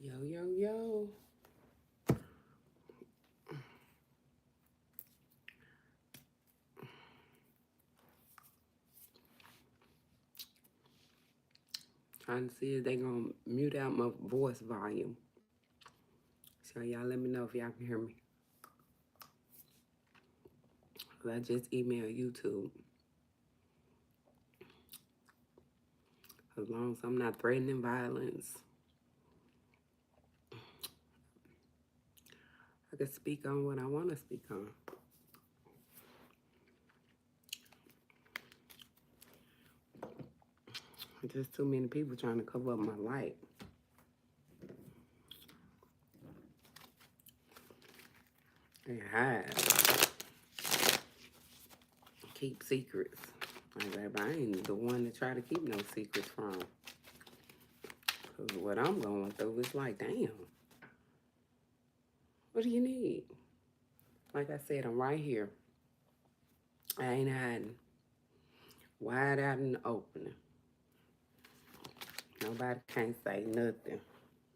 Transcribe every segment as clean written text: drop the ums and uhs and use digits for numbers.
Yo, yo, yo. Trying to see if they gonna mute out my voice volume. So y'all let me know if y'all can hear me. 'Cause I just emailed YouTube. As long as I'm not threatening violence, I can speak on what I want to speak on. Just too many people trying to cover up my light. They hide. Keep secrets. Like, baby, I ain't the one to try to keep no secrets from. Because what I'm going through is like, damn, what do you need? Like I said, I'm right here. I ain't hiding. Wide out in the opening. Nobody can't say nothing.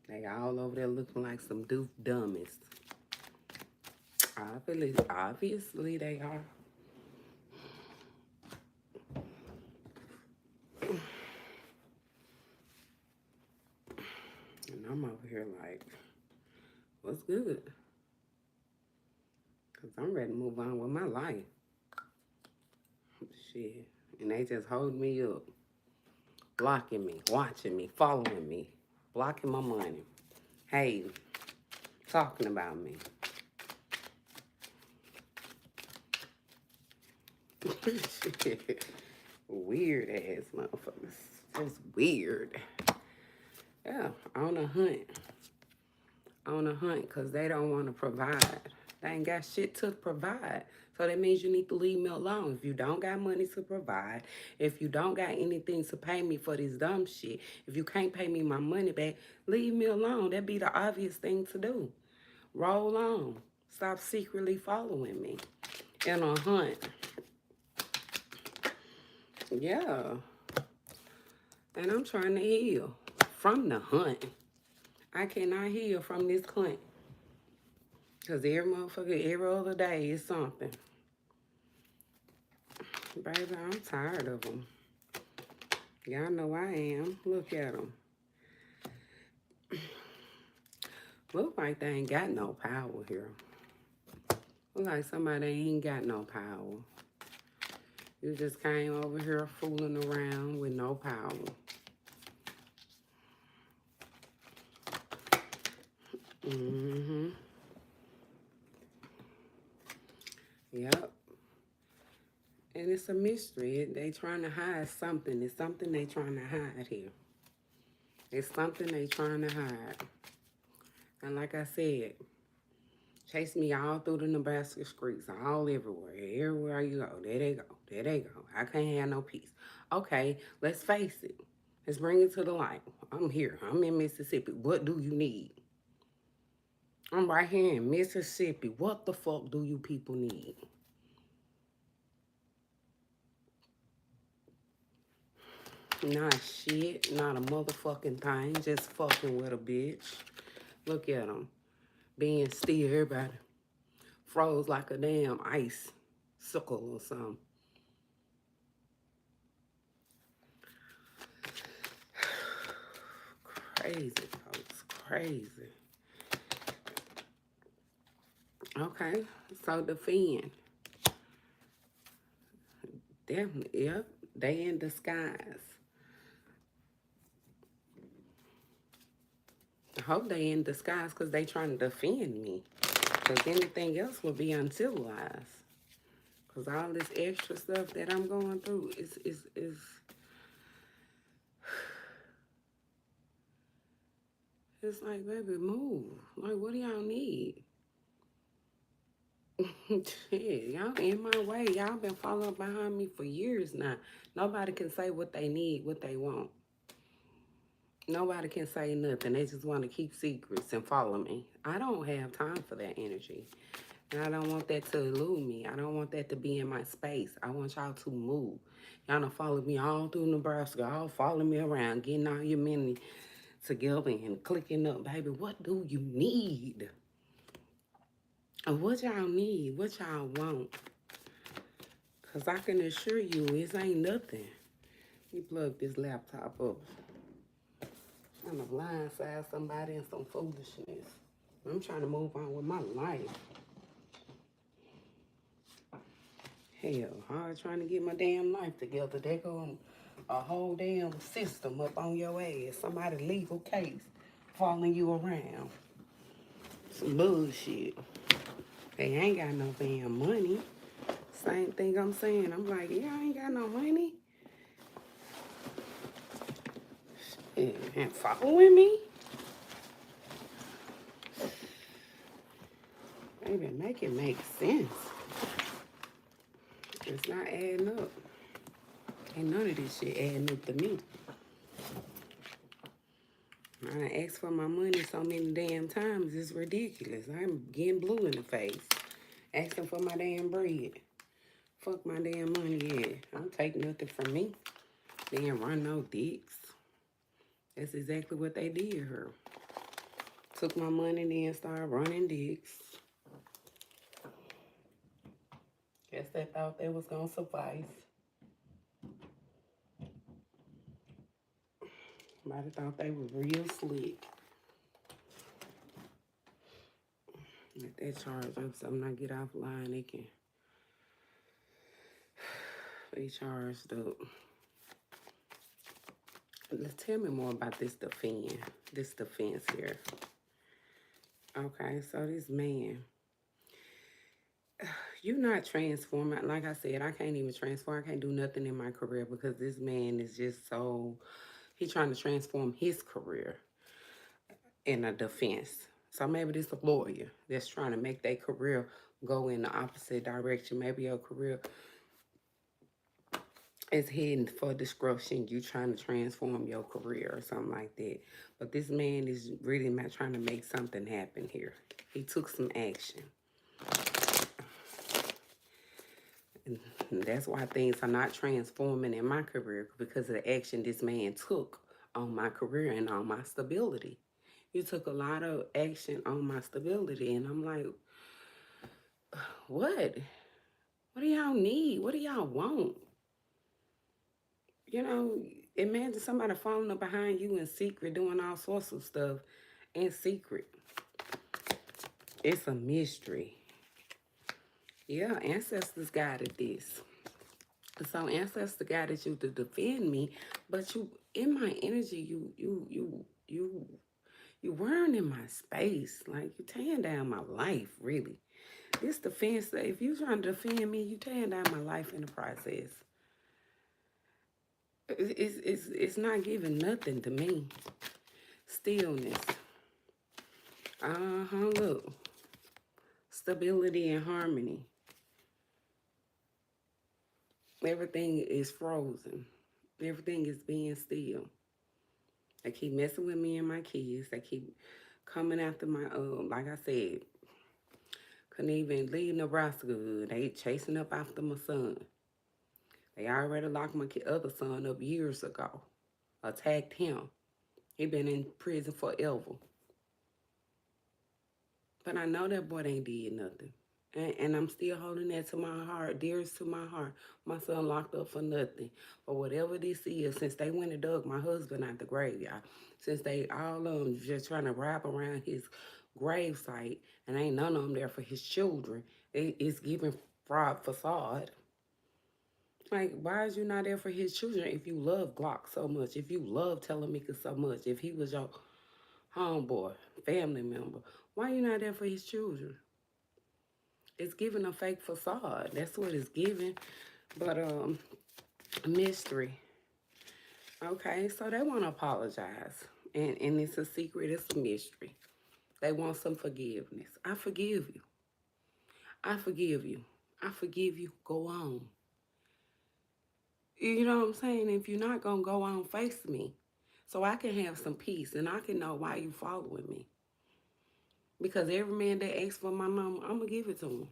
They all over there looking like some doof dummies. Obviously they are. And I'm over here like, what's good? Because I'm ready to move on with my life. Shit. And they just hold me up. Blocking me, watching me, following me, blocking my money. Hey, talking about me. Weird ass motherfuckers. Just weird. Yeah, on a hunt. On a hunt because they don't want to provide. They ain't got shit to provide. So that means you need to leave me alone. If you don't got money to provide, if you don't got anything to pay me for this dumb shit, if you can't pay me my money back, leave me alone. That'd be the obvious thing to do. Roll on. Stop secretly following me. In a hunt. Yeah. And I'm trying to heal from the hunt. I cannot heal from this hunt. Because every motherfucker, every other day is something. Baby, I'm tired of them. Y'all know I am. Look at them. Look like they ain't got no power here. Look like somebody ain't got no power. You just came over here fooling around with no power. Mm-hmm. Yep. And it's a mystery. They trying to hide something. It's something they trying to hide here. It's something they trying to hide. And like I said, chase me all through the Nebraska streets, all everywhere. Everywhere you go, there they go. There they go. I can't have no peace. Okay, let's face it. Let's bring it to the light. I'm here. I'm in Mississippi. What do you need? I'm right here in Mississippi. What the fuck do you people need? Not shit. Not a motherfucking thing. Just fucking with a bitch. Look at them. Being still. Everybody froze like a damn ice sickle or something. Crazy, folks. Crazy. Okay. So defend. Definitely. Yep. They in disguise. I hope they in disguise because they trying to defend me. Because anything else would be uncivilized. Because all this extra stuff that I'm going through is it's like, baby, move. Like, what do y'all need? Shit, y'all in my way. Y'all been following behind me for years now. Nobody can say what they need, what they want. Nobody can say nothing. They just want to keep secrets and follow me. I don't have time for that energy. And I don't want that to elude me. I don't want that to be in my space. I want y'all to move. Y'all done follow me all through Nebraska, all following me around, getting all your money together and clicking up, baby. What do you need? What y'all need? What y'all want? Because I can assure you, it ain't nothing. You plug this laptop up. I'm a blindside somebody in some foolishness. I'm trying to move on with my life. Hell, hard trying to get my damn life together. They go a whole damn system up on your ass. Somebody legal case following you around. Some bullshit. They ain't got no damn money. Same thing I'm saying. I'm like, yeah, I ain't got no money. Shit, and following me? Baby, make it make sense. It's not adding up. Ain't none of this shit adding up to me. I done asked for my money so many damn times. It's ridiculous. I'm getting blue in the face. Asking for my damn bread. Fuck my damn money, yeah. I don't take nothing from me. They ain't run no dicks. That's exactly what they did here. Took my money, then started running dicks. Guess they thought they was gonna suffice. Might have thought they were real slick. Let that charge up so when I get offline, they can be charged up. Let's tell me more about this defense here. Okay, so this man, you're not transforming. Like I said, I can't even transform. I can't do nothing in my career because this man is just so, he's trying to transform his career in a defense. So maybe this a lawyer that's trying to make their career go in the opposite direction. Maybe your career is heading for destruction. You trying to transform your career or something like that. But this man is really not trying to make something happen here. He took some action. And that's why things are not transforming in my career, because of the action this man took on my career and on my stability. You took a lot of action on my stability, and I'm like, what? What do y'all need? What do y'all want? You know, imagine somebody following up behind you in secret, doing all sorts of stuff in secret. It's a mystery. Yeah, ancestors guided this. So ancestor guided you to defend me, but you, in my energy, you weren't in my space. Like, you tearing down my life, really. This defense, if you trying to defend me, you tearing down my life in the process. It's not giving nothing to me. Stillness. Look. Stability and harmony. Everything is frozen. Everything is being still. They keep messing with me and my kids. They keep coming after my, like I said, couldn't even leave Nebraska. They chasing up after my son. They already locked my other son up years ago. Attacked him. He been in prison forever. But I know that boy ain't did nothing. And I'm still holding that to my heart, dearest to my heart. My son locked up for nothing. But whatever this is, since they went and dug my husband out the grave, y'all, since they all of them just trying to wrap around his grave site, and ain't none of them there for his children, it's giving fraud facade. Like, why is you not there for his children if you love Glock so much, if you love Telemika so much, if he was your homeboy, family member, why you not there for his children? It's giving a fake facade. That's what it's giving. But mystery. Okay, so they want to apologize. And it's a secret, it's a mystery. They want some forgiveness. I forgive you. I forgive you. I forgive you. Go on. You know what I'm saying? If you're not going to go on, face me. So I can have some peace and I can know why you following me. Because every man that asks for my number, I'm going to give it to him.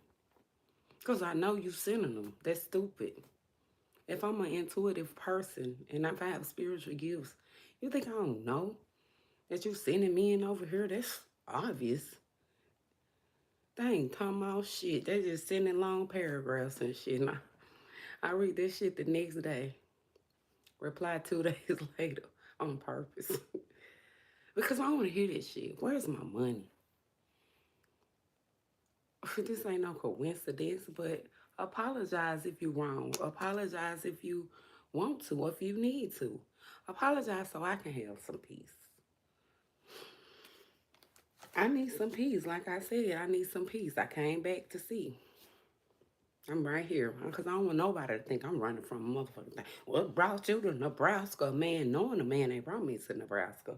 Because I know you sending them. That's stupid. If I'm an intuitive person and if I have spiritual gifts, you think I don't know that you sending me in over here, that's obvious. They ain't talking about shit. They just sending long paragraphs and shit. And I read this shit the next day. Reply 2 days later on purpose. Because I want to hear this shit. Where's my money? This ain't no coincidence, but apologize if you're wrong. Apologize if you want to or if you need to. Apologize so I can have some peace. I need some peace. Like I said, I need some peace. I came back to see. I'm right here because I don't want nobody to think I'm running from a motherfucking thing. What brought you to Nebraska, man? Knowing a man ain't brought me to Nebraska.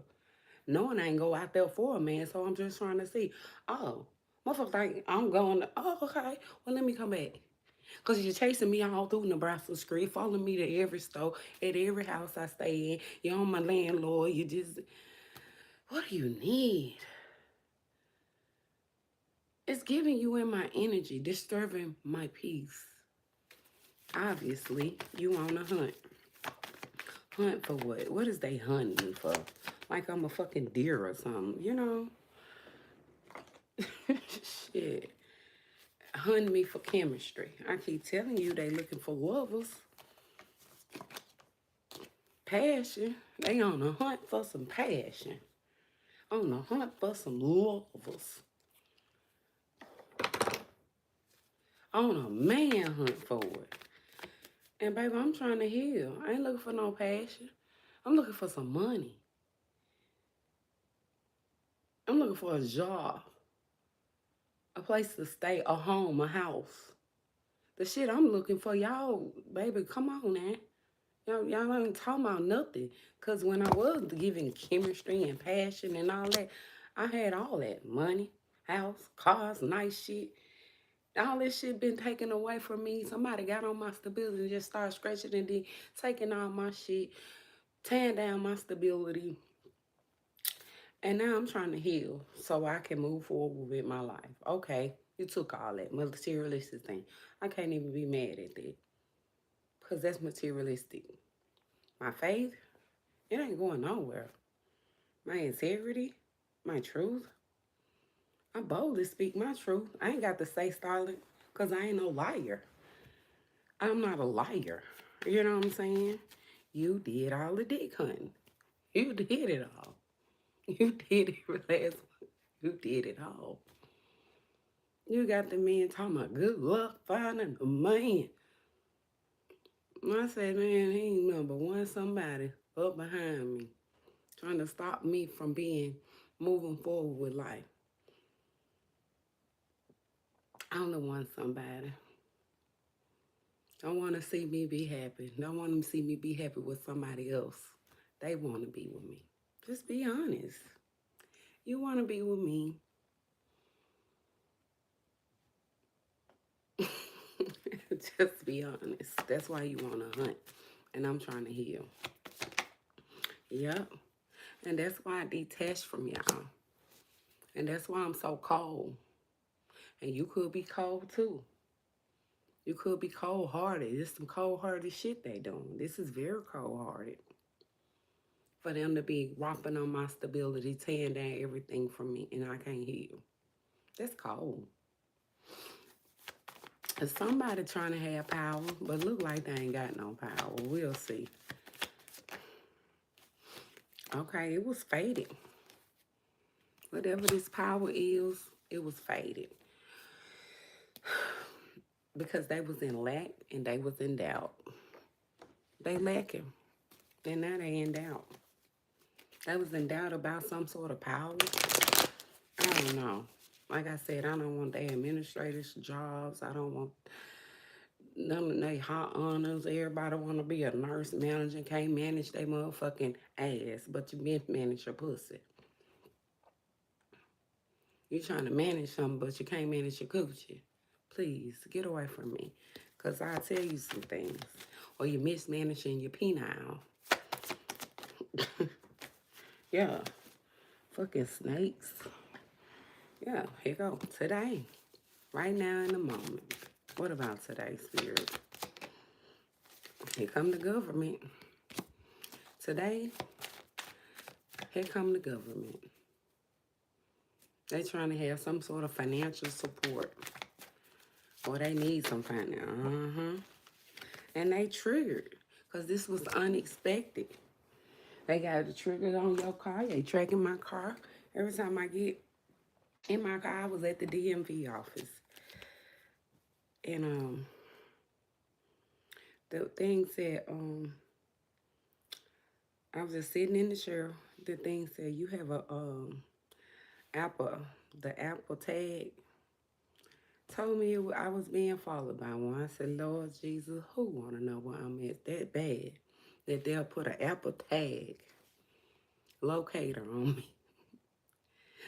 Knowing I ain't go out there for a man, so I'm just trying to see. Oh, motherfucker think I'm going to, oh, okay. Well, let me come back. Because you're chasing me all through Nebraska Street, following me to every store, at every house I stay in. You're on my landlord. You just, what do you need? It's giving you in my energy, disturbing my peace. Obviously, you on a hunt. Hunt for what? What is they hunting me for? Like I'm a fucking deer or something, you know? Shit. Hunting me for chemistry. I keep telling you they looking for lovers. Passion. They on a hunt for some passion. On a hunt for some lovers. On a man hunt for it. And baby, I'm trying to heal. I ain't looking for no passion. I'm looking for some money. I'm looking for a job. A place to stay, a home, a house. The shit I'm looking for, y'all, baby, come on now. Y'all ain't talking about nothing. Because when I was giving chemistry and passion and all that, I had all that. Money, house, cars, nice shit. All this shit been taken away from me. Somebody got on my stability and just started scratching and then taking all my shit, tearing down my stability. And now I'm trying to heal so I can move forward with my life. Okay, you took all that materialistic thing. I can't even be mad at that because that's materialistic. My faith, it ain't going nowhere. My integrity, my truth, I boldly speak my truth. I ain't got to say silent because I ain't no liar. I'm not a liar. You know what I'm saying? You did all the dick hunting. You did it all. You did it last month. You did it all. You got the man talking about good luck finding a man. I said, man, he ain't number one somebody up behind me trying to stop me from moving forward with life. I'm the one somebody. Don't want to see me be happy. Don't want them to see me be happy with somebody else. They want to be with me. Just be honest. You want to be with me. Just be honest. That's why you want to hunt. And I'm trying to heal. Yep. And that's why I detached from y'all. And that's why I'm so cold. And you could be cold too. You could be cold-hearted. There's some cold-hearted shit they doing. This is very cold-hearted. For them to be romping on my stability, tearing down everything from me, and I can't heal. That's cold. Is somebody trying to have power, but look like they ain't got no power. We'll see. Okay, it was faded. Whatever this power is, it was faded. Because they was in lack and they was in doubt. They lacking. And now they in doubt. They was in doubt about some sort of power. I don't know. Like I said, I don't want their administrators' jobs. I don't want none of their hot honors. Everybody want to be a nurse manager. Can't manage their motherfucking ass, but you been manage your pussy. You trying to manage something, but you can't manage your coochie. Please, get away from me. Because I'll tell you some things. Or you mismanaging your penile. Yeah. Fucking snakes. Yeah, here you go. Today. Right now in the moment. What about today, Spirit? Here come the government. Today, Here come the government. They trying to have some sort of financial support. Or they need some financial. And they triggered. Because this was unexpected. They got it triggered on your car. They tracking my car. Every time I get in my car, I was at the DMV office. And the thing said, I was just sitting in the chair. The thing said, you have a Apple, the Apple tag. Told me I was being followed by one. I said, Lord Jesus, who want to know where I'm at that bad that they'll put an Apple tag locator on me?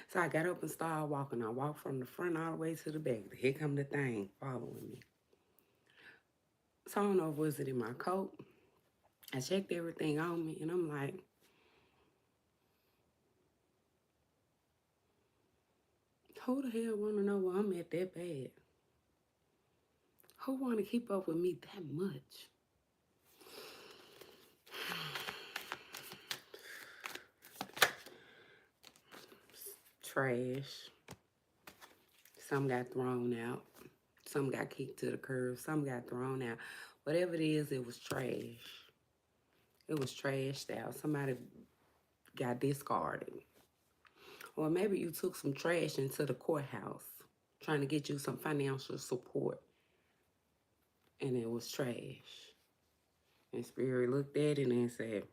So I got up and started walking. I walked from the front all the way to the back. Here come the thing following me. So I don't know if it was it in my coat. I checked everything on me, and I'm like, who the hell want to know where I'm at that bad? Who want to keep up with me that much? Trash. Some got thrown out. Some got kicked to the curb. Some got thrown out. Whatever it is, it was trash. It was trashed out. Somebody got discarded. Or maybe you took some trash into the courthouse trying to get you some financial support. And it was trash. And Spirit looked at it and said,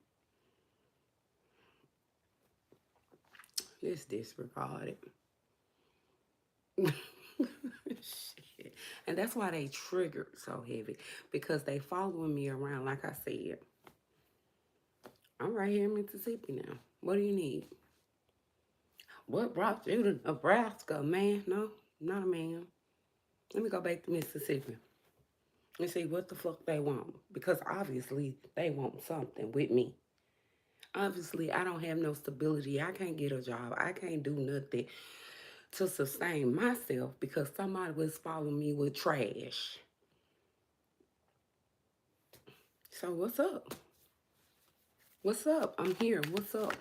let's disregard it. Shit. And that's why they triggered so heavy. Because they following me around, like I said. I'm right here in Mississippi now. What do you need? What brought you to Nebraska, man? No, not a man. Let me go back to Mississippi and see what the fuck they want. Because obviously they want something with me. Obviously, I don't have no stability. I can't get a job. I can't do nothing to sustain myself because somebody was following me with trash. So what's up? What's up? I'm here. What's up?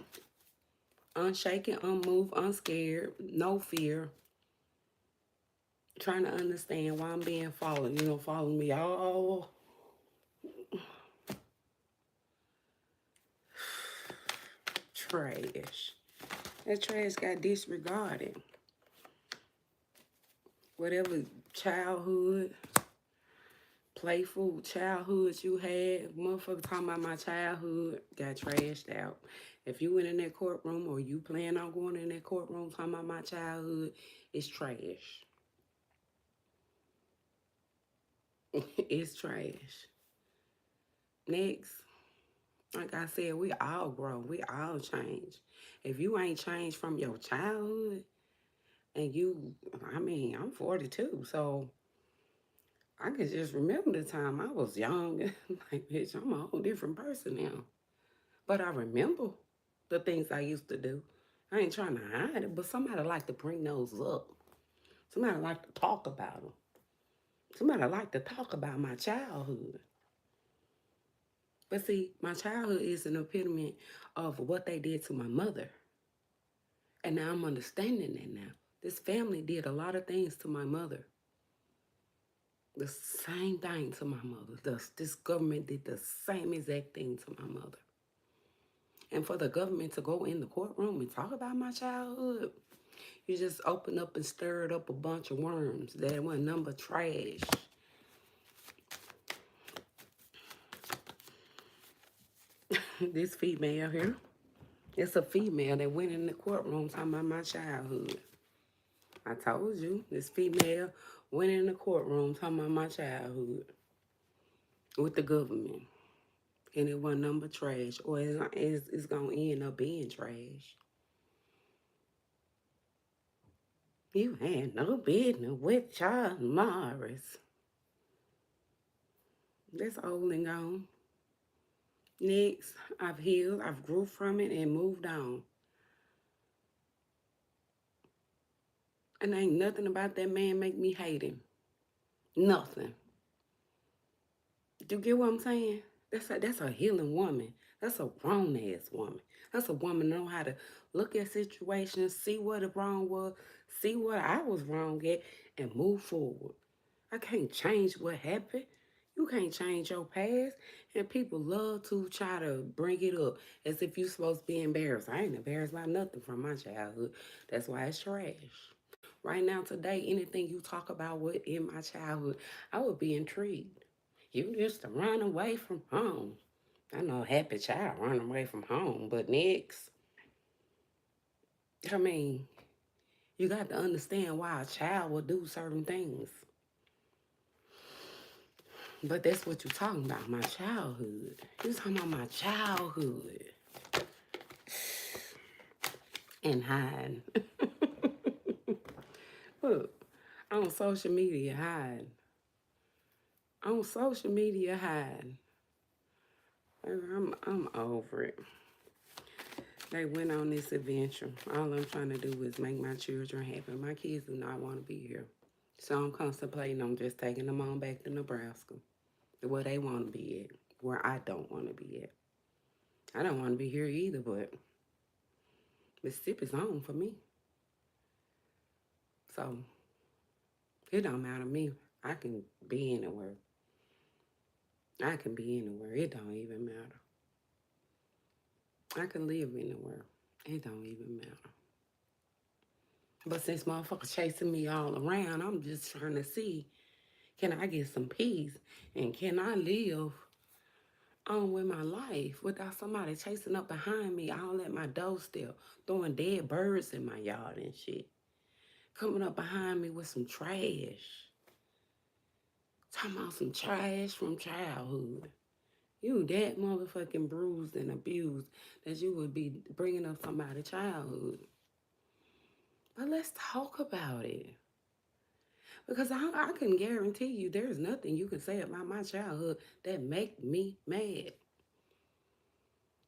Unshaken, unmoved, unscared, no fear. Trying to understand why I'm being followed. You know, following me all. Trash. That trash got disregarded. Whatever childhood, playful childhood you had, motherfucker talking about my childhood, got trashed out. If you went in that courtroom or you plan on going in that courtroom talking about my childhood, it's trash. It's trash. Next, like I said, we all grow. We all change. If you ain't changed from your childhood, and you, I mean, I'm 42, so I can just remember the time I was young. Like, bitch, I'm a whole different person now. But I remember the things I used to do. I ain't trying to hide it, but somebody like to bring those up. Somebody like to talk about them. Somebody like to talk about my childhood. But see, my childhood is an epitome of what they did to my mother. And now I'm understanding that now. This family did a lot of things to my mother. The same thing to my mother. This government did the same exact thing to my mother. And for the government to go in the courtroom and talk about my childhood, you just opened up and stirred up a bunch of worms. That went number trash. This female here, it's a female that went in the courtroom talking about my childhood. I told you, this female went in the courtroom talking about my childhood with the government. And it wasn't number trash, or it's going to end up being trash. You had no business with Charles Morris. That's old and gone. Next, I've healed, I've grew from it and moved on. And ain't nothing about that man make me hate him. Nothing. Do you get what I'm saying? That's a healing woman. That's a grown-ass woman. That's a woman know how to look at situations, see what the wrong was, see what I was wrong at, and move forward. I can't change what happened. You can't change your past. And people love to try to bring it up as if you're supposed to be embarrassed. I ain't embarrassed by nothing from my childhood. That's why it's trash. Right now, today, anything you talk about what in my childhood, I would be intrigued. You used to run away from home. I know a happy child running away from home, but next, I mean, you got to understand why a child will do certain things. But that's what you're talking about, my childhood. You're talking about my childhood. And hiding. Look, on social media hiding. On social media hiding. I'm over it. They went on this adventure. All I'm trying to do is make my children happy. My kids do not want to be here. So I'm contemplating on just taking them on back to Nebraska. Where they want to be at. Where I don't want to be at. I don't want to be here either, but Mississippi's home for me. So it don't matter to me. I can be anywhere. I can be anywhere. It don't even matter. I can live anywhere. It don't even matter. But since motherfuckers chasing me all around, I'm just trying to see, can I get some peace? And can I live on with my life without somebody chasing up behind me all at my doorstep, throwing dead birds in my yard and shit. Coming up behind me with some trash. Talking about some trash from childhood. You that motherfucking bruised and abused that you would be bringing up somebody's childhood. But let's talk about it. Because I can guarantee you there's nothing you can say about my childhood that make me mad.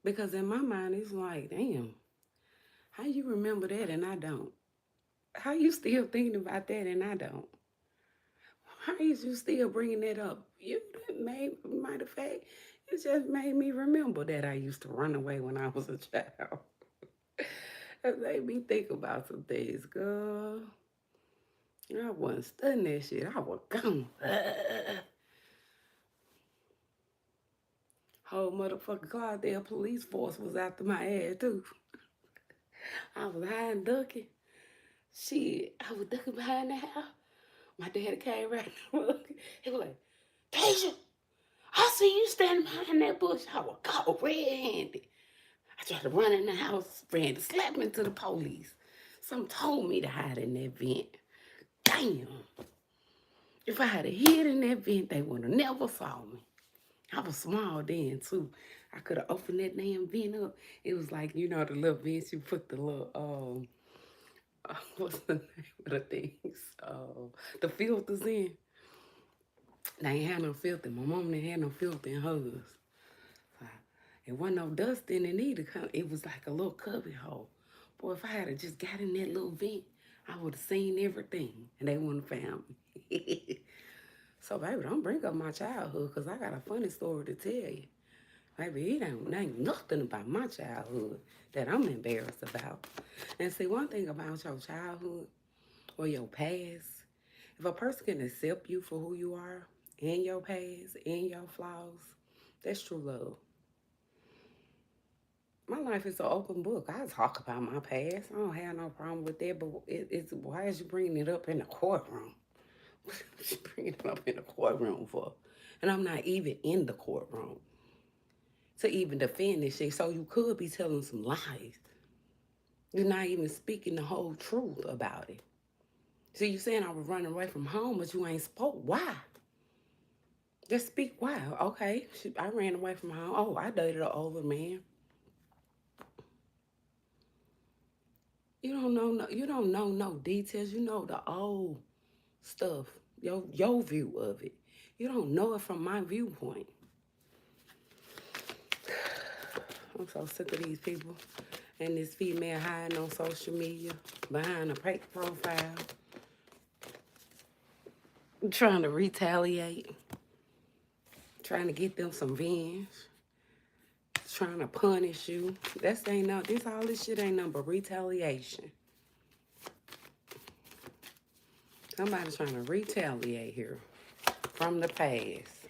Because in my mind, it's like, damn, how you remember that and I don't? How you still thinking about that and I don't? How is you still bringing that up? You matter of fact, it just made me remember that I used to run away when I was a child. It made me think about some things, girl. I wasn't studying that shit. I was gone. Whole motherfucking Clydesdale police force was after my ass, too. I was hiding, ducking. Shit, I was ducking behind the house. My daddy came right looking. He was like, Tasia, I see you standing behind that bush. I was caught red-handed. I tried to run in the house, ran to slap into the police. Some told me to hide in that vent. Damn. If I had hid in that vent, they would have never saw me. I was small then, too. I could have opened that damn vent up. It was like, you know, the little vents you put the little, what's the name of the things? The filters in. They ain't had no filter. My mom didn't have no filter in hers. So it wasn't no dust in it either. It was like a little cubby hole. Boy, if I had just got in that little vent, I would have seen everything, and they wouldn't have found me. So, baby, don't bring up my childhood, because I got a funny story to tell you. Baby, it ain't nothing about my childhood that I'm embarrassed about. And see, one thing about your childhood or your past, if a person can accept you for who you are, in your past, in your flaws, that's true love. My life is an open book. I talk about my past. I don't have no problem with that, but it's why is you bringing it up in the courtroom? What you bringing it up in the courtroom for? And I'm not even in the courtroom to even defend this shit. So you could be telling some lies. You're not even speaking the whole truth about it. See, you saying I was running away from home, but you ain't spoke. Why? Just speak why. Okay, I ran away from home. Oh, I dated an older man. You don't know no details. You know the old stuff, your view of it. You don't know it from my viewpoint. I'm so sick of these people and this female hiding on social media behind a fake profile, trying to retaliate, trying to get them some revenge, trying to punish you. All this shit ain't nothing but retaliation. Somebody trying to retaliate here from the past.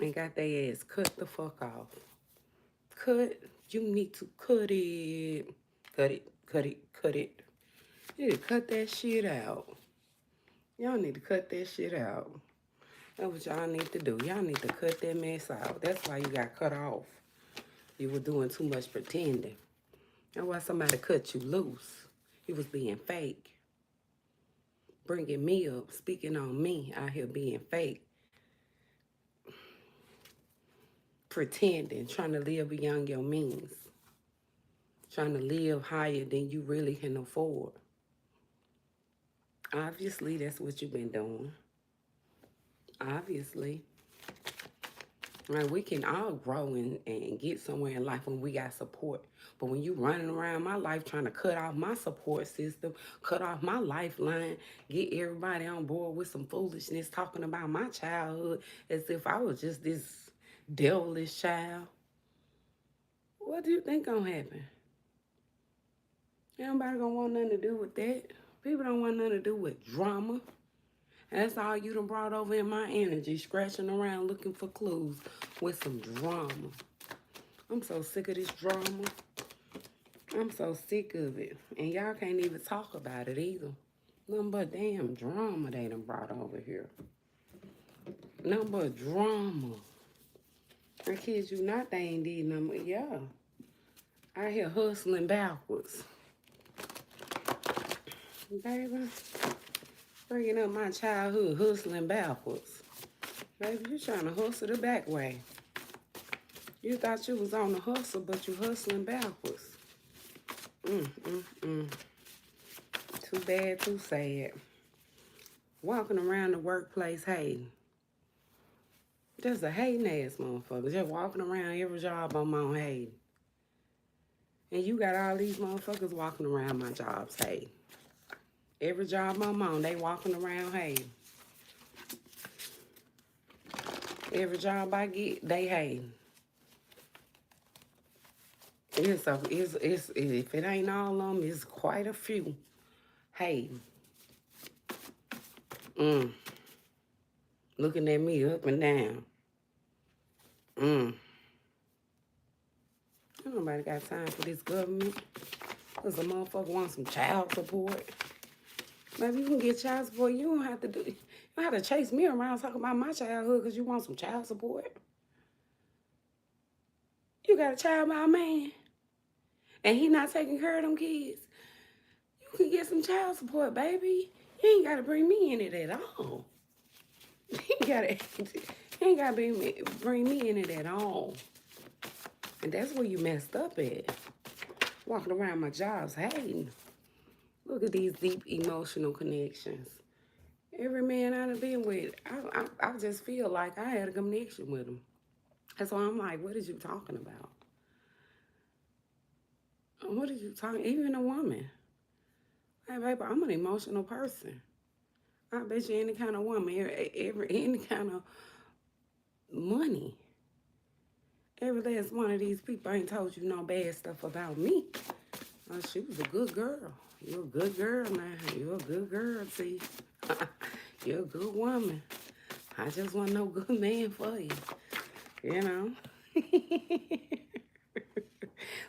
And got their ass cut the fuck off. You need to cut it. Cut it, cut it, cut it. You need to cut that shit out. Y'all need to cut that shit out. That's what y'all need to do. Y'all need to cut that mess out. That's why you got cut off. You were doing too much pretending. That's why somebody cut you loose. You was being fake. Bringing me up, speaking on me, out here being fake. Pretending, trying to live beyond your means. Trying to live higher than you really can afford. Obviously, that's what you've been doing. Obviously. Right, we can all grow and get somewhere in life when we got support. But when you running around my life trying to cut off my support system, cut off my lifeline, get everybody on board with some foolishness, talking about my childhood as if I was just this devilish child, what do you think gonna happen? Nobody gonna want nothing to do with that. People don't want nothing to do with drama. That's all you done brought over in my energy, scratching around looking for clues with some drama. I'm so sick of this drama. I'm so sick of it. And y'all can't even talk about it either. Nothing but damn drama they done brought over here. Nothing but drama. I kid you not, they ain't did nothing. Yeah. I hear hustling backwards. Baby. Bringing up my childhood, hustling backwards. Baby, you trying to hustle the back way. You thought you was on the hustle, but you hustling backwards. Too bad, too sad. Walking around the workplace hating. Just a hating ass motherfucker. Just walking around every job I'm on hating. And you got all these motherfuckers walking around my jobs hating. Every job I'm on, they walking around hating. Every job I get, they hating. If it ain't all of them, it's quite a few hating. Looking at me up and down. Ain't nobody got time for this government. Because a motherfucker wants some child support. Maybe you can get child support. You don't have to chase me around talking about my childhood because you want some child support. You got a child by a man. And he not taking care of them kids. You can get some child support, baby. You ain't got to bring me in it at all. You ain't got to bring me in it at all. And that's where you messed up at. Walking around my jobs hating. Look at these deep emotional connections. Every man I done been with, I just feel like I had a connection with him. That's why I'm like, what is you talking about? What are you talking? Even a woman. Hey, baby, I'm an emotional person. I bet you any kind of woman, any kind of money. Every last one of these people ain't told you no bad stuff about me. She was a good girl. You're a good girl now. You're a good girl, see. You're a good woman. I just want no good man for you. You know?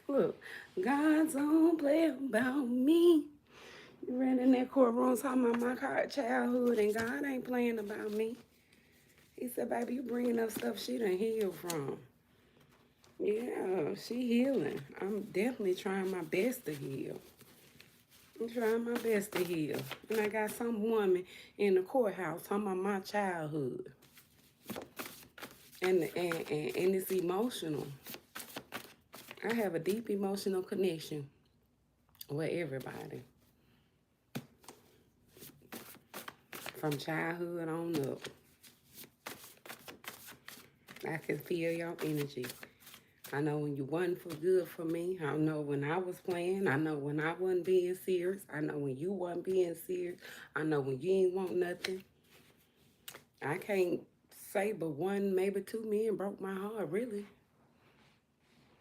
Look, God's don't play about me. You ran in that courtroom talking about my childhood, and God ain't playing about me. He said, baby, you bringing up stuff she done healed from. Yeah, she healing. I'm definitely trying my best to heal. I'm trying my best to heal. And I got some woman in the courthouse talking about my childhood. And it's emotional. I have a deep emotional connection with everybody. From childhood on up. I can feel your energy. I know when you wasn't for good for me. I know when I was playing. I know when I wasn't being serious. I know when you wasn't being serious. I know when you ain't want nothing. I can't say but one, maybe two men broke my heart, really.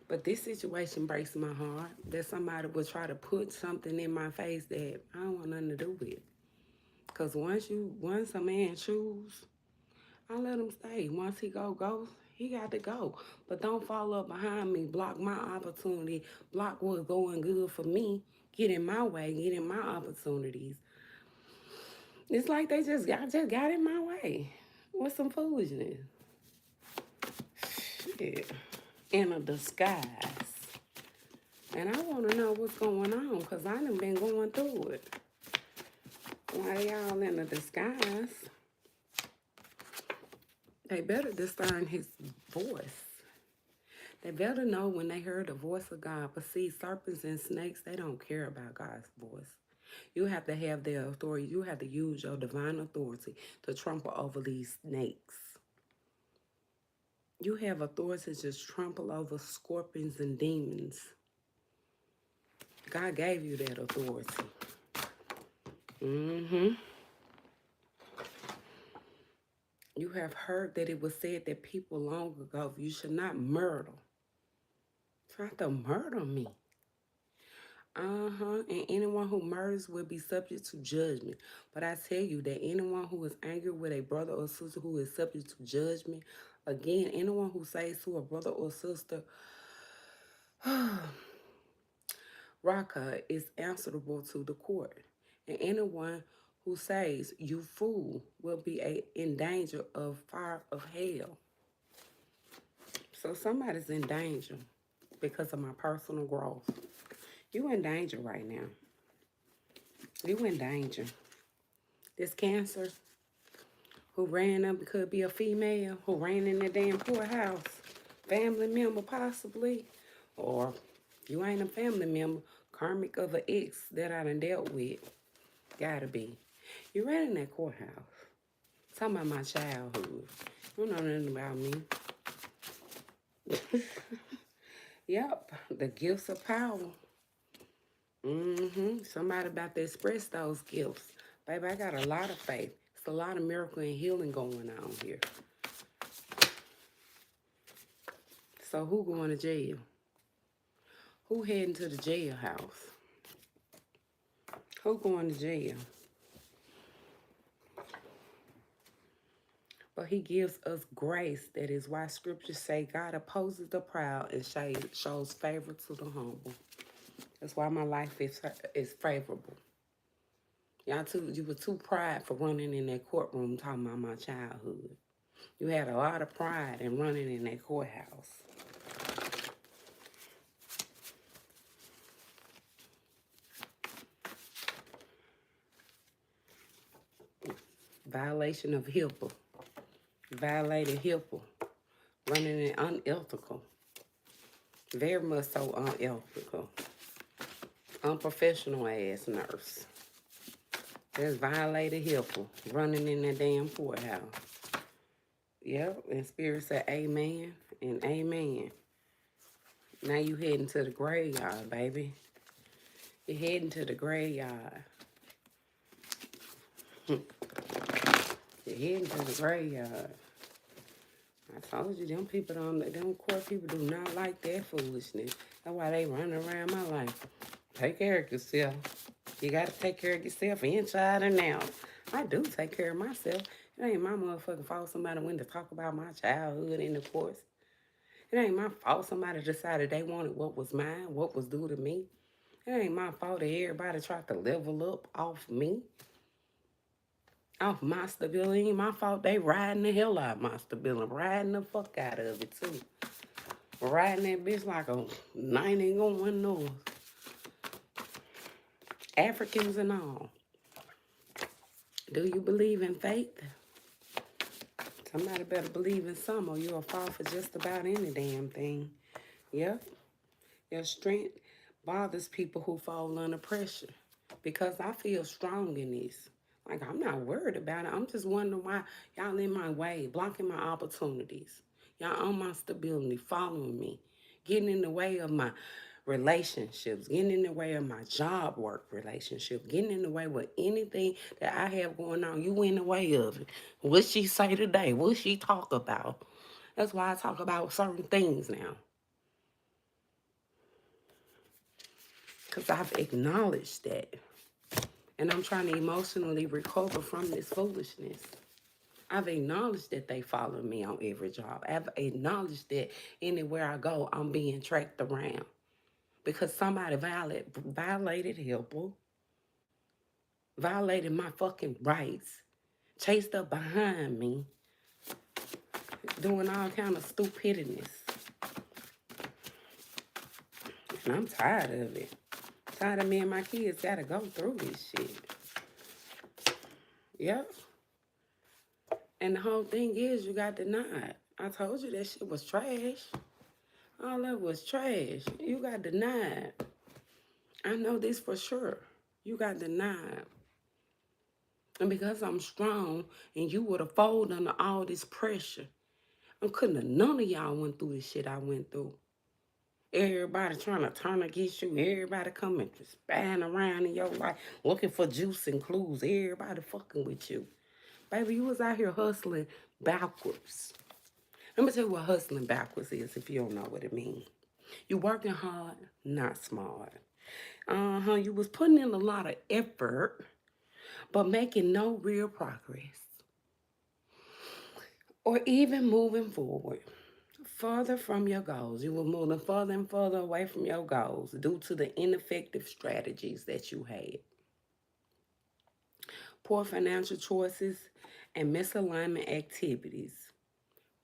But this situation breaks my heart that somebody would try to put something in my face that I don't want nothing to do with. Cause once a man choose, I let him stay. Once he go, he got to go. But don't follow up behind me, block my opportunity, block what's going good for me, get in my way, get in my opportunities. It's like just got in my way with some foolishness. Shit. In a disguise. And I want to know what's going on because I done been going through it. Why y'all in a disguise? They better discern his voice. They better know when they heard the voice of God. But see, serpents and snakes, they don't care about God's voice. You have to have their authority. You have to use your divine authority to trample over these snakes. You have authority to just trample over scorpions and demons. God gave you that authority. You have heard that it was said that people long ago, you should not murder. Try to murder me. And anyone who murders will be subject to judgment. But I tell you that anyone who is angry with a brother or sister who is subject to judgment, again, anyone who says to a brother or sister, Raka is answerable to the court. And anyone who says, you fool, will be in danger of fire of hell. So somebody's in danger because of my personal growth. You in danger right now. You in danger. This cancer who ran up, could be a female who ran in the damn poorhouse. Family member possibly. Or you ain't a family member. Karmic of an ex that I done dealt with. Gotta be. You ran in that courthouse. Talking about my childhood. You don't know nothing about me. Yep. The gifts of power. Somebody about to express those gifts. Baby, I got a lot of faith. It's a lot of miracle and healing going on here. So who going to jail? Who heading to the jailhouse? Who going to jail? But he gives us grace. That is why scriptures say God opposes the proud and shows favor to the humble. That's why my life is favorable. You were too pride for running in that courtroom talking about my childhood. You had a lot of pride in running in that courthouse. Violation of HIPAA. Violated HIPAA. Running in unethical. Very much so unethical. Unprofessional ass nurse. That's violated HIPAA. Running in that damn courthouse. Yep, and Spirit said amen and amen. Now you heading to the graveyard, baby. You're heading to the graveyard. You're heading to the graveyard. I told you, them court people do not like that foolishness. That's why they running around my life. Take care of yourself. You got to take care of yourself inside and out. I do take care of myself. It ain't my motherfucking fault somebody went to talk about my childhood in the courts. It ain't my fault somebody decided they wanted what was mine, what was due to me. It ain't my fault that everybody tried to level up off me, off my stability. It ain't my fault they riding the hell out of my stability, riding the fuck out of it too. Riding that bitch like a 90 going north. Africans and all. Do you believe in faith? Somebody better believe in some or you'll fall for just about any damn thing. Yep. Your strength bothers people who fall under pressure because I feel strong in this. Like, I'm not worried about it. I'm just wondering why y'all in my way, blocking my opportunities. Y'all on my stability, following me, getting in the way of my relationships, getting in the way of my job work relationship, getting in the way with anything that I have going on. You in the way of it. What she say today? What she talk about? That's why I talk about certain things now. Because I've acknowledged that. And I'm trying to emotionally recover from this foolishness. I've acknowledged that they follow me on every job. I've acknowledged that anywhere I go, I'm being tracked around. Because somebody violated HIPAA, violated my fucking rights, chased up behind me, doing all kind of stupidness. And I'm tired of it. Tired of me and my kids gotta go through this shit. Yep. And the whole thing is you got denied. I told you that shit was trash. All that was trash. You got denied. I know this for sure. You got denied. And because I'm strong and you would have folded under all this pressure, none of y'all went through the shit I went through. Everybody trying to turn against you. Everybody coming, spying around in your life, looking for juice and clues. Everybody fucking with you. Baby, you was out here hustling backwards. Let me tell you what hustling backwards is if you don't know what it means. You working hard, not smart. You was putting in a lot of effort, but making no real progress. Or even moving forward, further from your goals. You were moving further and further away from your goals due to the ineffective strategies that you had. Poor financial choices and misalignment activities.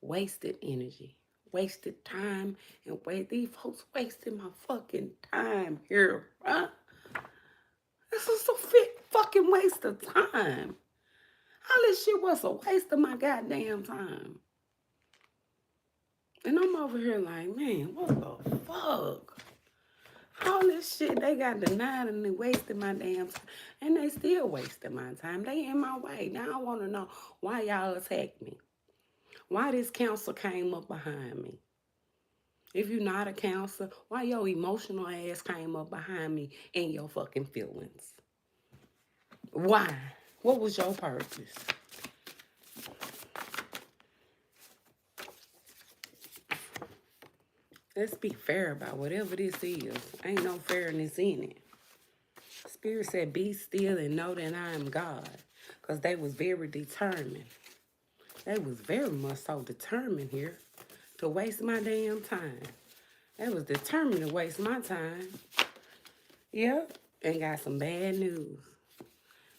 Wasted energy, wasted time, and these folks wasting my fucking time here, huh? This is a fucking waste of time. All this shit was a waste of my goddamn time. And I'm over here like, man, what the fuck? All this shit, they got denied and they wasted my damn time. And they still wasted my time. They in my way. Now I want to know why y'all attacked me. Why this counselor came up behind me. If you're not a counselor, why your emotional ass came up behind me in your fucking feelings? Why? What was your purpose? Let's be fair about whatever this is. Ain't no fairness in it. Spirit said, be still and know that I am God. Because they was very determined. They was very much so determined here to waste my damn time. They was determined to waste my time. Yep. And got some bad news.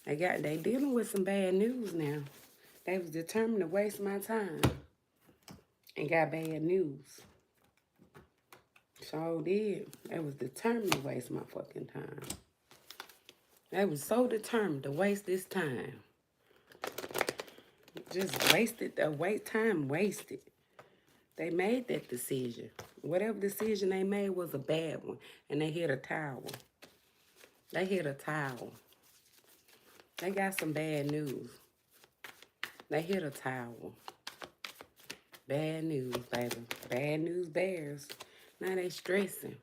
They dealing with some bad news now. They was determined to waste my time. And got bad news. So did. They was determined to waste my fucking time. They was so determined to waste this time. Just wasted, time wasted. They made that decision. Whatever decision they made was a bad one. And they hit a towel. They hit a towel. They got some bad news. They hit a towel. Bad news, baby. Bad news bears. Now they stressing.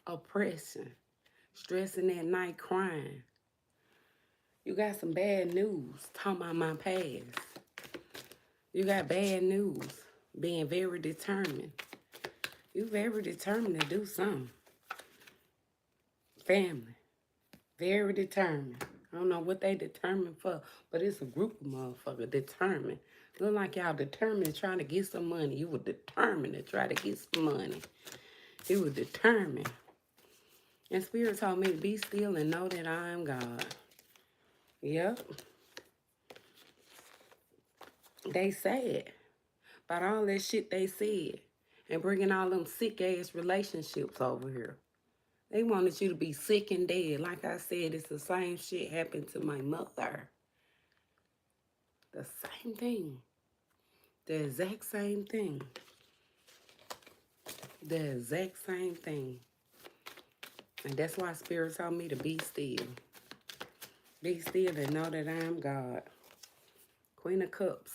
Oppressing. Stressing at night, crying. You got some bad news talking about my past. You got bad news being very determined. You very determined to do something. Family. Very determined. I don't know what they determined for, but it's a group of motherfuckers determined. Look like y'all determined to try to get some money. You were determined to try to get some money. You were determined. And Spirit told me to be still and know that I am God. Yep. They said about all that shit they said and bringing all them sick-ass relationships over here. They wanted you to be sick and dead. Like I said, it's the same shit happened to my mother. The same thing. The exact same thing. The exact same thing. And that's why Spirit told me to be still. Be still and know that I am God. Queen of Cups.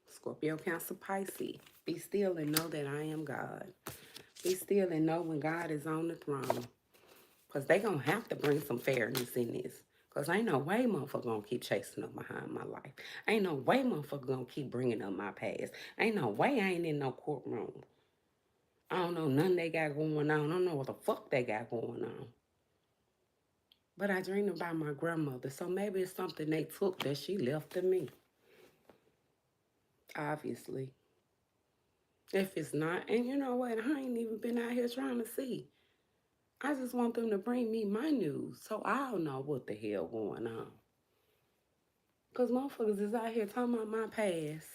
Scorpio, Cancer, Pisces. Be still and know that I am God. Be still and know when God is on the throne. Because they going to have to bring some fairness in this. Because ain't no way motherfucker going to keep chasing up behind my life. Ain't no way motherfucker going to keep bringing up my past. Ain't no way I ain't in no courtroom. I don't know nothing they got going on. I don't know what the fuck they got going on. But I dreamed about my grandmother. So maybe it's something they took that she left to me. Obviously. If it's not, and you know what? I ain't even been out here trying to see. I just want them to bring me my news so I'll know what the hell going on. Because motherfuckers is out here talking about my past.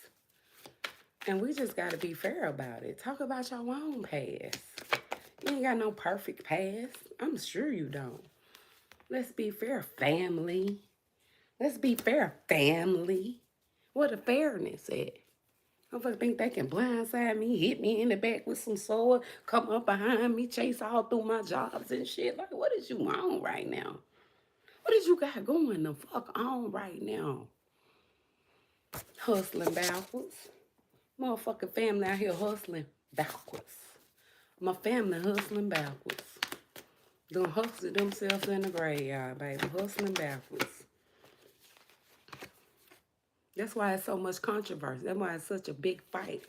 And we just got to be fair about it. Talk about your own past. You ain't got no perfect past. I'm sure you don't. Let's be fair, family. Let's be fair, family. Where the fairness at? Motherfuckers think they can blindside me, hit me in the back with some sword, come up behind me, chase all through my jobs and shit. Like, what is you on right now? What is you got going the fuck on right now? Hustling backwards. Motherfucking family out here hustling backwards. My family hustling backwards. Gonna hustle themselves in the graveyard, baby. Hustling backwards. That's why it's so much controversy. That's why it's such a big fight.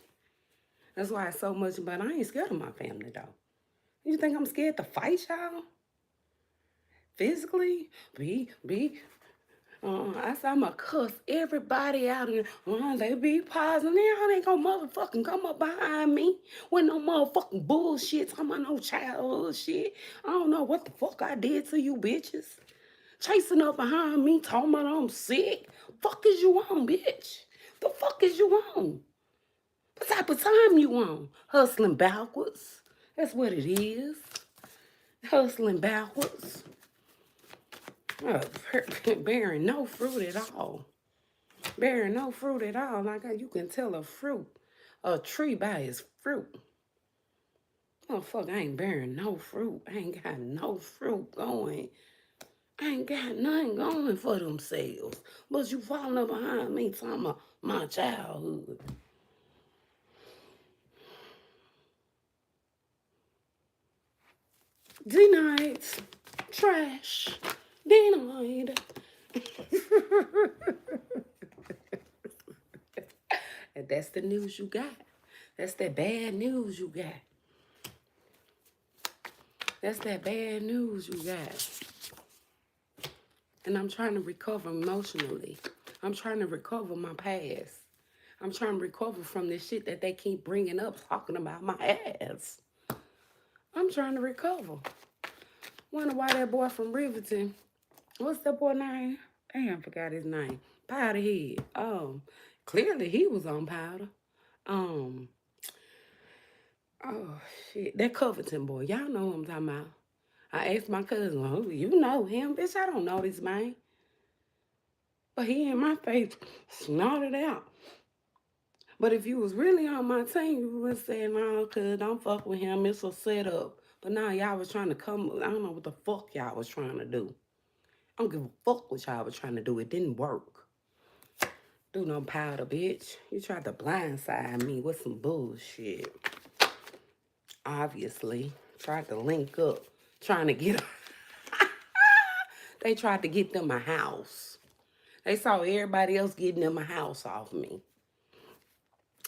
That's why it's so much, but I ain't scared of my family, though. You think I'm scared to fight y'all? Physically? I said, I'm going to cuss everybody out and they be positive. Y'all ain't gonna motherfucking come up behind me with no motherfucking bullshit. Talking about no childhood shit. I don't know what the fuck I did to you bitches. Chasing up behind me, talking about I'm sick. Fuck is you on, bitch? The fuck is you on? What type of time you on? Hustling backwards. That's what it is. Hustling backwards. Bearing no fruit at all. Bearing no fruit at all. Like you can tell a tree by its fruit. Motherfucker, I ain't bearing no fruit. I ain't got no fruit going. I ain't got nothing going for themselves. But you falling up behind me talking about my childhood. Denied. Trash. Denied. And that's the news you got. That's that bad news you got. That's that bad news you got. And I'm trying to recover emotionally. I'm trying to recover my past. I'm trying to recover from this shit that they keep bringing up, talking about my ass. I'm trying to recover. Wonder why that boy from Riverton, what's that boy name? Damn, I forgot his name. Powderhead. Clearly he was on powder. Oh shit, that Covington boy. Y'all know who I'm talking about. I asked my cousin, oh, you know him? Bitch, I don't know this man. But he in my face snorted out. But if you was really on my team, you would say, no, cuz don't fuck with him. It's a setup. But now y'all was trying to come, I don't know what the fuck y'all was trying to do. I don't give a fuck what y'all was trying to do. It didn't work. Do no powder, bitch. You tried to blindside me with some bullshit. Obviously. Tried to link up. Trying to get They tried to get them a house. They saw everybody else getting them a house off me.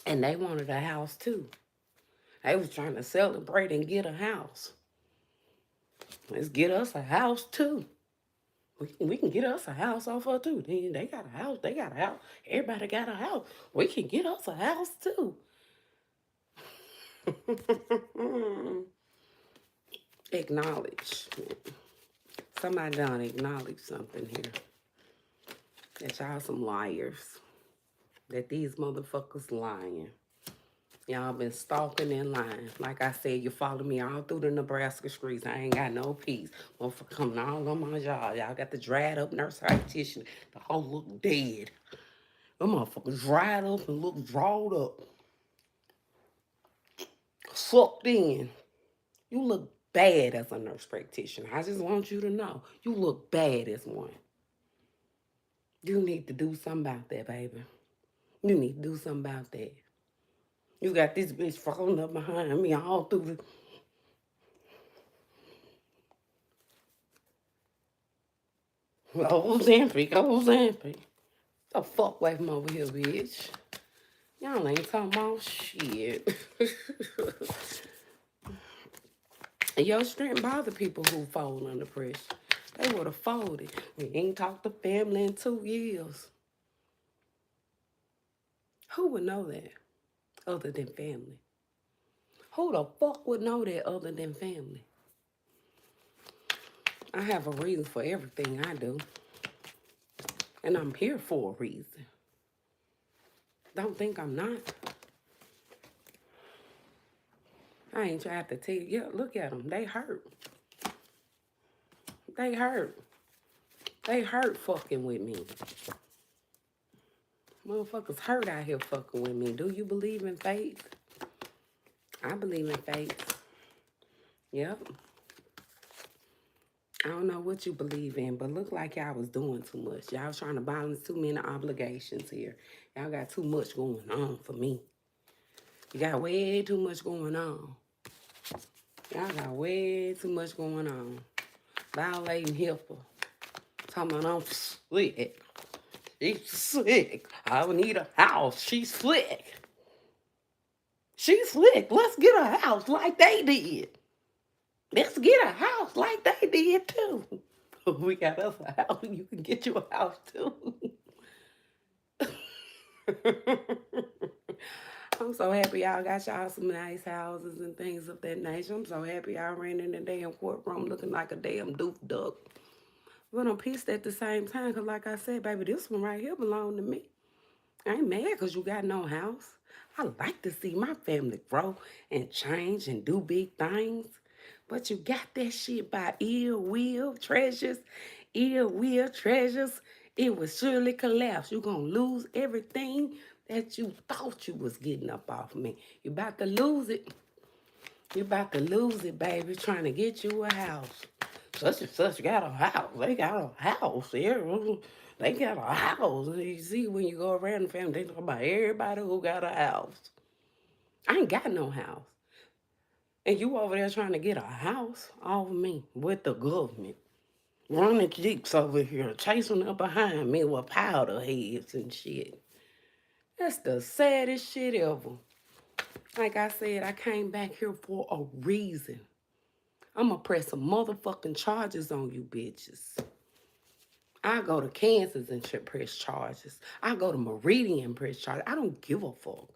And they wanted a house too. They was trying to celebrate and get a house. Let's get us a house too. We can get us a house off her too. They got a house. They got a house. Everybody got a house. We can get us a house too. Acknowledge. Somebody done acknowledge something here. That y'all some liars. That these motherfuckers lying. Y'all been stalking and lying. Like I said, you follow me all through the Nebraska streets. I ain't got no peace. Motherfucker coming all on my job. Y'all got the dried up nurse practitioner. The whole look dead. Them motherfuckers dried up and look drawed up. Sucked in. You look bad as a nurse practitioner. I just want you to know. You look bad as one. You need to do something about that, baby. You need to do something about that. You got this bitch falling up behind me all through Ozempic. The fuck away from over here, bitch. Y'all ain't talking about shit. And your strength bother people who fold under pressure. They would have folded. We ain't talked to family in 2 years. Who would know that other than family? Who the fuck would know that other than family? I have a reason for everything I do. And I'm here for a reason. Don't think I'm not. I ain't trying to tell you. Yeah, look at them. They hurt. They hurt. They hurt fucking with me. Motherfuckers hurt out here fucking with me. Do you believe in fate? I believe in fate. Yep. I don't know what you believe in, but look like y'all was doing too much. Y'all was trying to balance too many obligations here. Y'all got too much going on for me. You got way too much going on. Y'all got way too much going on. Violating HIPAA. Talking about I'm slick. She's slick. I would need a house. She's slick. She's slick. Let's get a house like they did. Let's get a house like they did too. We got us a house. You can get you a house too. I'm so happy y'all got y'all some nice houses and things of that nature. I'm so happy y'all ran in the damn courtroom looking like a damn doof duck. But I'm pissed at the same time because like I said, baby, this one right here belong to me. I ain't mad because you got no house. I like to see my family grow and change and do big things. But you got that shit by ill will, treasures, ill will, treasures. It will surely collapse. You're going to lose everything that you thought you was getting up off of me. You about to lose it. You about to lose it, baby, trying to get you a house. Such and such got a house. They got a house here. They got a house. You see, when you go around the family, they talk about everybody who got a house. I ain't got no house. And you over there trying to get a house off me with the government. Running jeeps over here, chasing up behind me with powder heads and shit. That's the saddest shit ever. Like I said, I came back here for a reason. I'm going to press some motherfucking charges on you bitches. I go to Kansas and press charges. I go to Meridian and press charges. I don't give a fuck.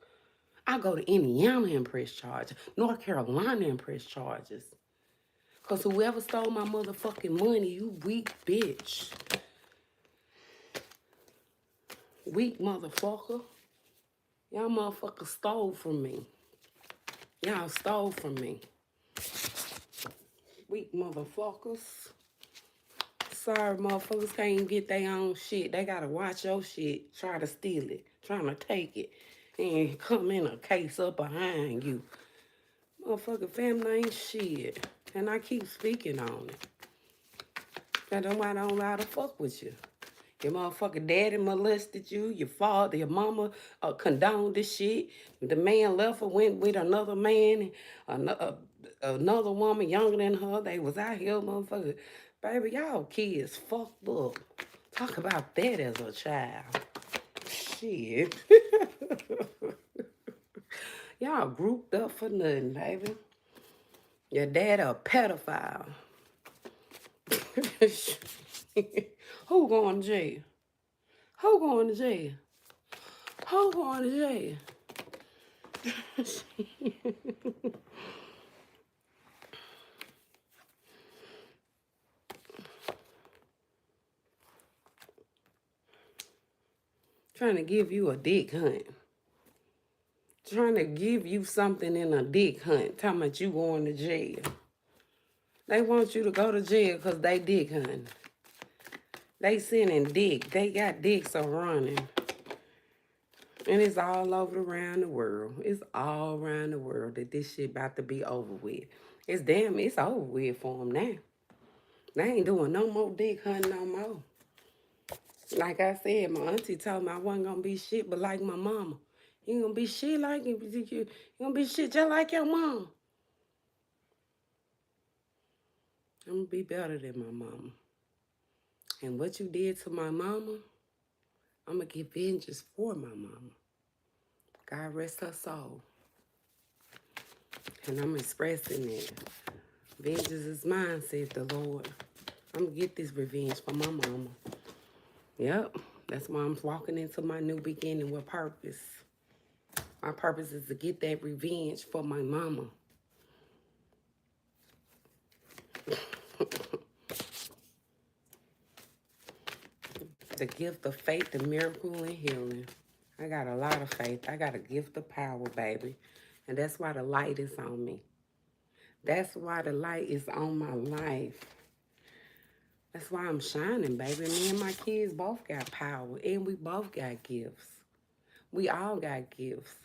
I go to Indiana and press charges. North Carolina and press charges. Because whoever stole my motherfucking money, you weak bitch. Weak motherfucker. Y'all motherfuckers stole from me. Y'all stole from me. Weak motherfuckers. Sorry, motherfuckers can't even get their own shit. They gotta watch your shit, try to steal it, trying to take it, and come in a case up behind you. Motherfucking family ain't shit. And I keep speaking on it. That's why I don't know how to fuck with you. Your motherfucking daddy molested you. Your father, your mama condoned this shit. The man left her, went with another man, another woman younger than her. They was out here, motherfucker. Baby, y'all kids fucked up. Talk about that as a child. Shit. Y'all grouped up for nothing, baby. Your dad a pedophile. Who going to jail? Who going to jail? Who going to jail? Trying to give you a dick hunt. Trying to give you something in a dick hunt. Talking about you going to jail. They want you to go to jail because they dick hunting. They sending dick. They got dicks a running. And it's all over around the world. It's all around the world that this shit about to be over with. It's over with for them now. They ain't doing no more dick hunting no more. Like I said, my auntie told me I wasn't going to be shit but like my mama. You ain't going to be shit like you. You going to be shit just like your mama. I'm going to be better than my mama. And what you did to my mama, I'm going to get vengeance for my mama. God rest her soul. And I'm expressing that. Vengeance is mine, said the Lord. I'm going to get this revenge for my mama. Yep. That's why I'm walking into my new beginning with purpose. My purpose is to get that revenge for my mama. The gift of faith, the miracle, and healing. I got a lot of faith. I got a gift of power, baby. And that's why the light is on me. That's why the light is on my life. That's why I'm shining, baby. Me and my kids both got power. And we both got gifts. We all got gifts.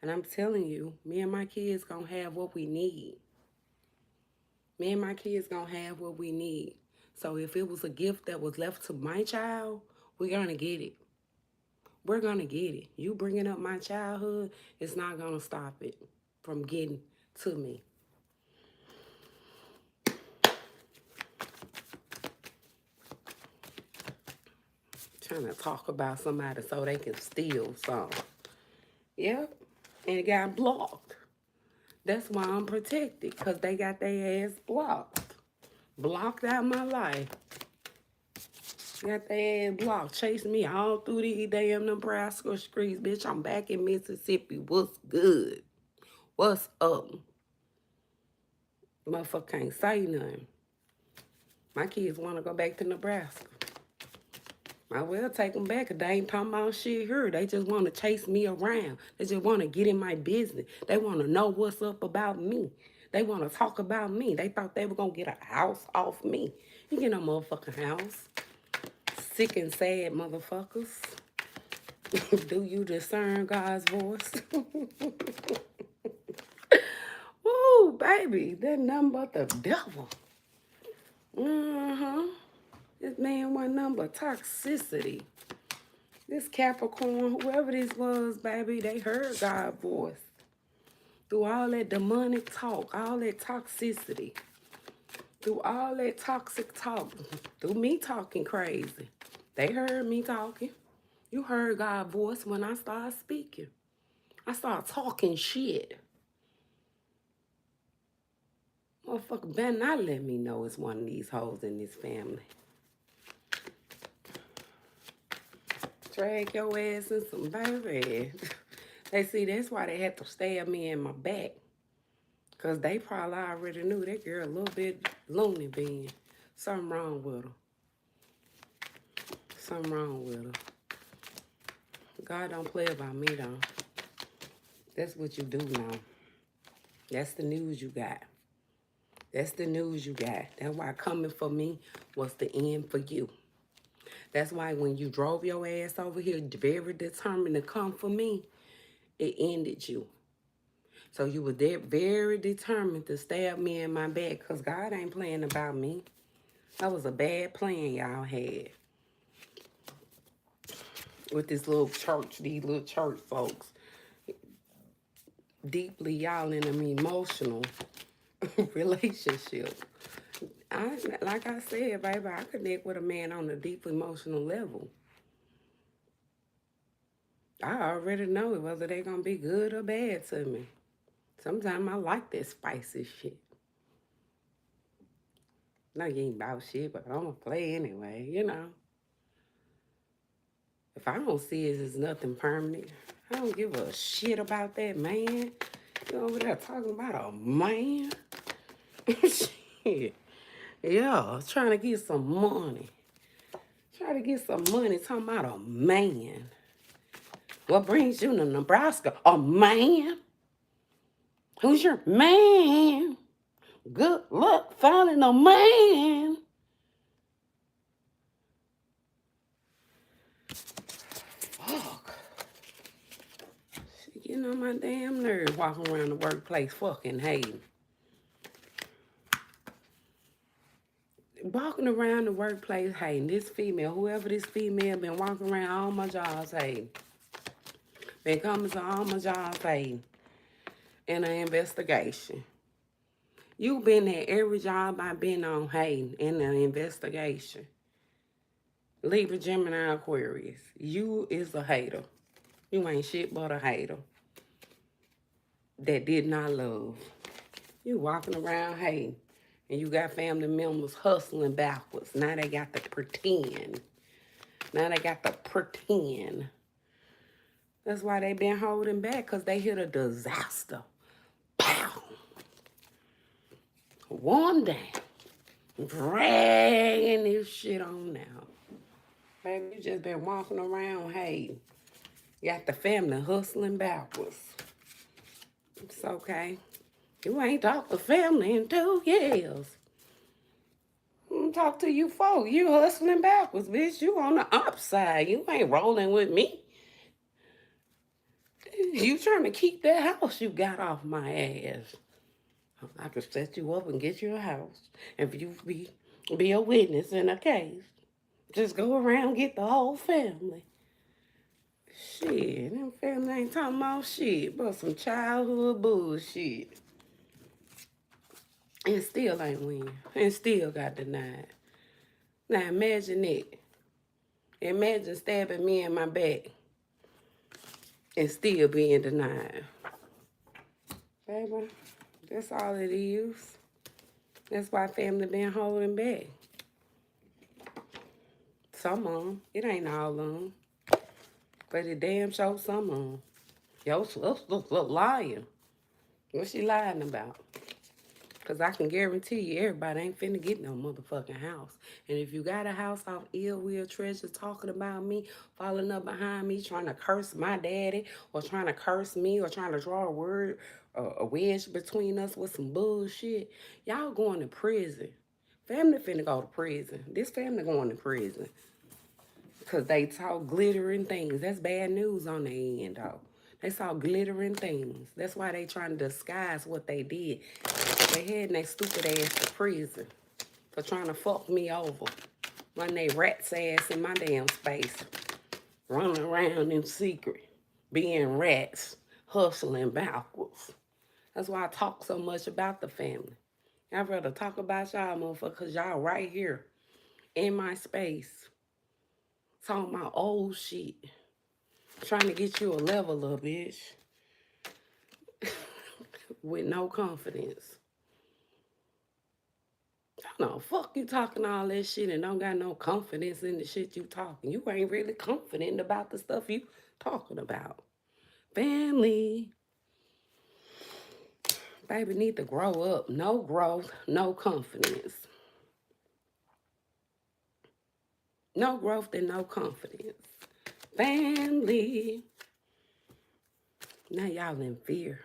And I'm telling you, me and my kids gonna have what we need. Me and my kids gonna have what we need. So if it was a gift that was left to my child, we're gonna get it. We're gonna get it. You bringing up my childhood, it's not gonna stop it from getting to me. Trying to talk about somebody so they can steal something. Yep. And it got blocked. That's why I'm protected, because they got their ass blocked. Blocked out my life. Got their ass blocked. Chasing me all through these damn Nebraska streets. Bitch, I'm back in Mississippi. What's good? What's up? Motherfucker can't say nothing. My kids want to go back to Nebraska. I will take them back, because they ain't talking about shit here. They just want to chase me around. They just want to get in my business. They want to know what's up about me. They want to talk about me. They thought they were going to get a house off me. You get no motherfucking house. Sick and sad motherfuckers. Do you discern God's voice? Woo, baby. That nothing but the devil. This man wasn't nothing but toxicity. This Capricorn, whoever this was, baby, they heard God's voice. Through all that demonic talk, all that toxicity. Through all that toxic talk. Through me talking crazy. They heard me talking. You heard God's voice when I started speaking. I started talking shit. Motherfucker better not let me know it's one of these hoes in this family. Drag your ass in some baby. They see that's why they had to stab me in my back. Because they probably already knew that girl a little bit loony bean. Something wrong with her. Something wrong with her. God don't play about me, though. That's what you do now. That's the news you got. That's the news you got. That's why coming for me was the end for you. That's why when you drove your ass over here very determined to come for me, it ended you. So you were there very determined to stab me in my back, because God ain't playing about me. That was a bad plan y'all had. With this little church, these little church folks. Deeply y'all in an emotional relationship. Like I said, baby, I connect with a man on a deep emotional level. I already know whether they're going to be good or bad to me. Sometimes I like that spicy shit. No, you ain't about shit, but I'm going to play anyway, you know. If I don't see it as nothing permanent, I don't give a shit about that man. You over there talking about a man? Shit. Yeah, trying to get some money. Trying to get some money talking about a man. What brings you to Nebraska? A man? Who's your man? Good luck finding a man. Fuck. She getting on my damn nerves walking around the workplace fucking hating. Walking around the workplace hating. This female, whoever this female, been walking around all my jobs hating. Been coming to all my jobs hating. In an investigation. You've been at every job I've been on hating in an investigation. Libra, Gemini, Aquarius. You is a hater. You ain't shit but a hater that did not love. You walking around hating. And you got family members hustling backwards. Now they got to pretend. Now they got to pretend. That's why they been holding back, because they hit a disaster. Pow! One day. Dragging this shit on now. Baby, you just been walking around hating. You got the family hustling backwards. It's okay. You ain't talked to family in 2 years. Talk to you folk. You hustling backwards, bitch. You on the upside. You ain't rolling with me. You trying to keep that house you got off my ass. I could set you up and get you a house. If you be a witness in a case, just go around and get the whole family. Shit, them family ain't talking about shit but some childhood bullshit. And still ain't win. And still got denied. Now imagine it. Imagine stabbing me in my back and still being denied. Baby, that's all it is. That's why family been holding back. Some of them. It ain't all of them. But it damn sure some of them. Yo, look, lying. What she lying about? Because I can guarantee you everybody ain't finna get no motherfucking house. And if you got a house off ill will treasure talking about me, falling up behind me, trying to curse my daddy, or trying to curse me, or trying to draw a wedge between us with some bullshit, y'all going to prison. Family finna go to prison. This family going to prison. Because they talk glittering things. That's bad news on the end, though. They saw glittering things. That's why they trying to disguise what they did. They heading their stupid ass to prison for trying to fuck me over. Run their rat's ass in my damn space. Running around in secret. Being rats. Hustling backwards. That's why I talk so much about the family. I'd rather talk about y'all motherfuckers, because y'all right here in my space. Talking about old shit. Trying to get you a level up, bitch. With no confidence. No, fuck you talking all that shit and don't got no confidence in the shit you talking. You ain't really confident about the stuff you talking about. Family. Baby need to grow up. No growth, no confidence. No growth and no confidence. Family. Now y'all in fear.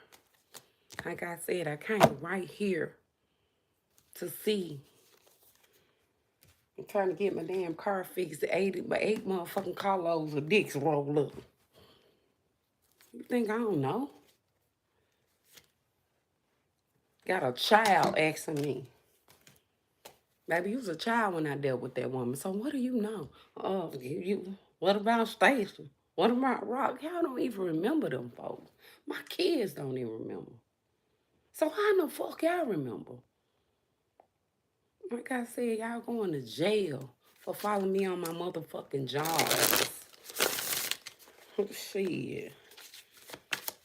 Like I said, I came right here to see. I'm trying to get my damn car fixed. Eight motherfucking carloads of dicks roll up. You think I don't know? Got a child asking me. Baby, you was a child when I dealt with that woman. So what do you know? Oh, what about Stacy? What about Rock? Y'all don't even remember them folks. My kids don't even remember. So how in the fuck y'all remember? Like I said, y'all going to jail for following me on my motherfucking jobs. Shit.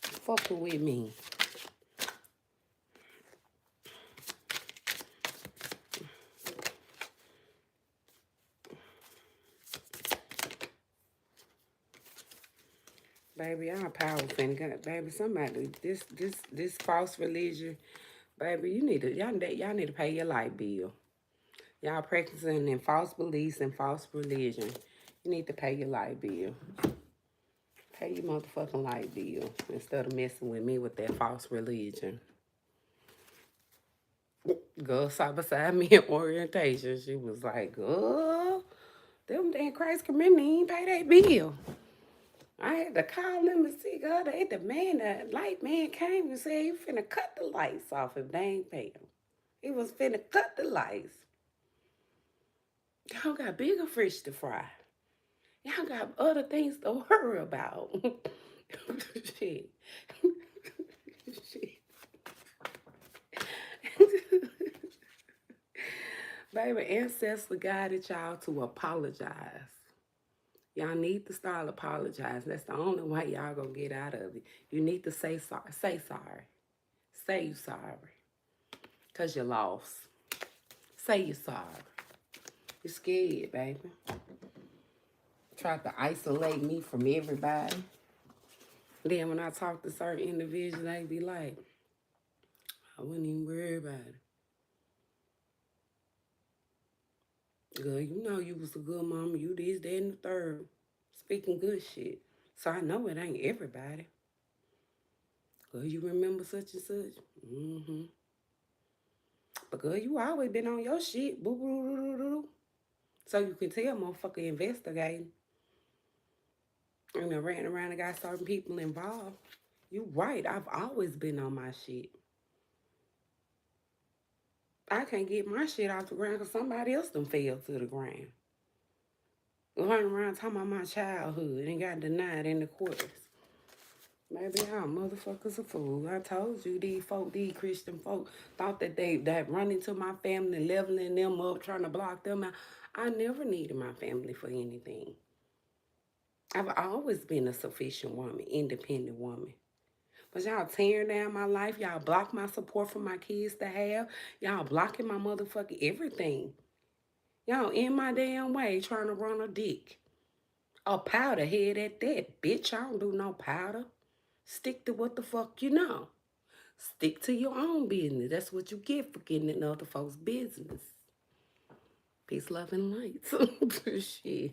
Fucking with me. Baby, y'all powerful and God, baby, somebody, this false religion, baby, y'all need to pay your light bill. Y'all practicing in false beliefs and false religion. You need to pay your light bill. Pay your motherfucking light bill instead of messing with me with that false religion. Girl sat beside me at orientation. She was like, girl, them damn Christ community ain't pay that bill. I had to call them and see, God, the light man came and said he finna cut the lights off if they ain't pay him. He was finna cut the lights. Y'all got bigger fish to fry. Y'all got other things to worry about. Shit. Shit. Baby, ancestor guided y'all to apologize. Y'all need to start apologizing. That's the only way y'all gonna get out of it. You need to say sorry. Say sorry. Say you sorry. Because you lost. Say you sorry. You're scared, baby. Tried to isolate me from everybody. Then when I talk to certain individuals, they be like, I wouldn't even worry about it. Girl, you know you was a good mama. You this, that, and the third. Speaking good shit. So I know it ain't everybody. Girl, you remember such and such? Mm-hmm. But girl, you always been on your shit. Boo, boo, boo, boo, boo. So you can tell motherfucker investigating. And I ran around and got certain people involved. You right. I've always been on my shit. I can't get my shit off the ground because somebody else done fell to the ground. Running around talking about my childhood and got denied in the courts. Maybe y'all motherfuckers a fool. I told you these Christian folk thought that that running to my family, leveling them up, trying to block them out. I never needed my family for anything. I've always been a sufficient woman, independent woman. But y'all tearing down my life. Y'all block my support for my kids to have. Y'all blocking my motherfucking everything. Y'all in my damn way trying to run a dick. A powder head at that. Bitch, I don't do no powder. Stick to what the fuck you know. Stick to your own business. That's what you get for getting in other folks' business. Peace, love, and light. Shit.